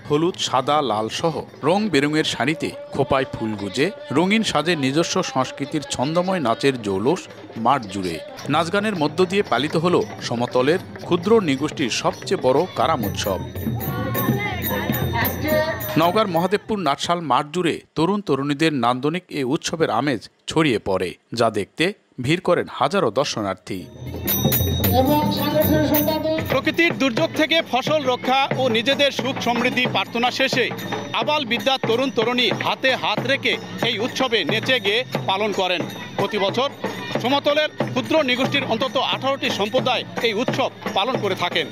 হলুদ, সাদা, লাল সহ রং বেরঙের শাড়িতে খোপায় ফুল গুজে রঙিন সাজে নিজস্ব সংস্কৃতির ছন্দময় নাচের জৌলুস মাঠ জুড়ে। নাচগানের মধ্য দিয়ে পালিত হল সমতলের ক্ষুদ্র নৃগোষ্ঠীর সবচেয়ে বড় কারাম উৎসব। নওগাঁর মহাদেবপুর নাটশাল মাঠ জুড়ে তরুণ তরুণীদের নান্দনিক এই উৎসবের আমেজ ছড়িয়ে পড়ে, যা দেখতে ভিড় করেন হাজারো দর্শনার্থী। প্রকৃতির দুর্যোগ থেকে ফসল রক্ষা ও নিজেদের সুখ সমৃদ্ধি প্রার্থনা শেষে আবাল বিদ্যা তরুণ তরুণী হাতে হাত রেখে এই উৎসবে নেচে গিয়ে পালন করেন। প্রতি বছর সমতলের ক্ষুদ্র নৃগোষ্ঠীর অন্তত 18টি সম্প্রদায় এই উৎসব পালন করে থাকেন।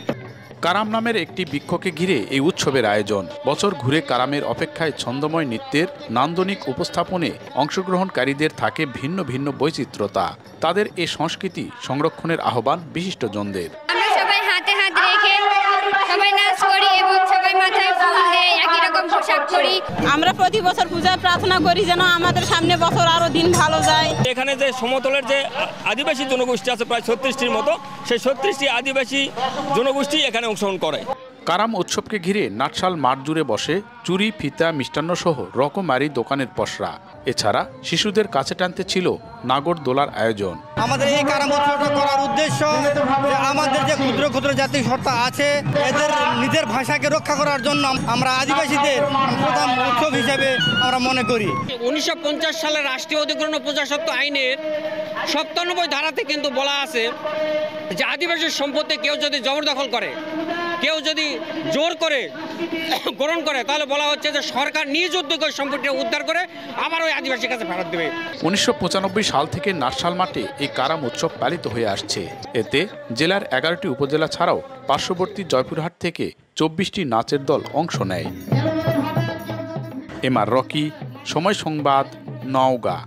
কারাম নামের একটি বৃক্ষকে ঘিরে এই উৎসবের আয়োজন। বছর ঘুরে কারামের অপেক্ষায় ছন্দময় নৃত্যের নান্দনিক উপস্থাপনে অংশগ্রহণকারীদের থাকে ভিন্ন ভিন্ন বৈচিত্র্যতা। তাদের এ সংস্কৃতি সংরক্ষণের আহ্বান বিশিষ্টজনদের। আমরা সবাই হাতে হাত রেখে সবাই নাচ করি এবং সবাই মাথায় ফুল দেয়, একই রকম পোশাক পরি। আমরা প্রতি বছর পূজায় প্রার্থনা করি যেন আমাদের সামনে বছর আরো দিন ভালো যায়। এখানে যে সমতলের যে আদিবাসী জনগোষ্ঠী আছে প্রায় 36টির মতো, সেই 36টি আদিবাসী জনগোষ্ঠী এখানে অংশগ্রহণ করে। কারাম উৎসবকে ঘিরে নাটশাল মাঠ জুড়ে বসে চুরি, ফিতা, মিষ্টান্ন সহ রকমারি দোকানের পসরা। এছাড়া শিশুদের কাছে টানতে ছিল নাগরদোলার আয়োজন। আমাদের এই কারাম উৎসবটা করার উদ্দেশ্য আমাদের যে ক্ষুদ্র ক্ষুদ্র জাতি সত্তা আছে এদের নিজের ভাষাকে রক্ষা করার জন্য আমরা আদিবাসীদের প্রধান উৎসব হিসেবে আমরা মনে করি। 1950 সালের রাষ্ট্রীয় অধিগ্রহণ ও প্রজাস্বত্ব আইনের 97 ধারাতে কিন্তু বলা আছে যে আদিবাসীর সম্পত্তি কেউ যদি জবরদখল করে, কেউ যদি জোর করে গ্রহণ করে, তাহলে বলা হচ্ছে যে সরকার নিজ উদ্যোগে সম্পত্তি উদ্ধার করে আবার ওই আদিবাসীর কাছে ফেরত দেবে। 1995 সাল থেকে নাটশাল মাঠে এই কারাম উৎসব পালিত হয়ে আসছে। এতে জেলার 11টি উপজেলা ছাড়াও পার্শ্ববর্তী জয়পুরহাট থেকে 24টি নাচের দল অংশ নেয়। এমআর রকি, সময় সংবাদ, নওগাঁ।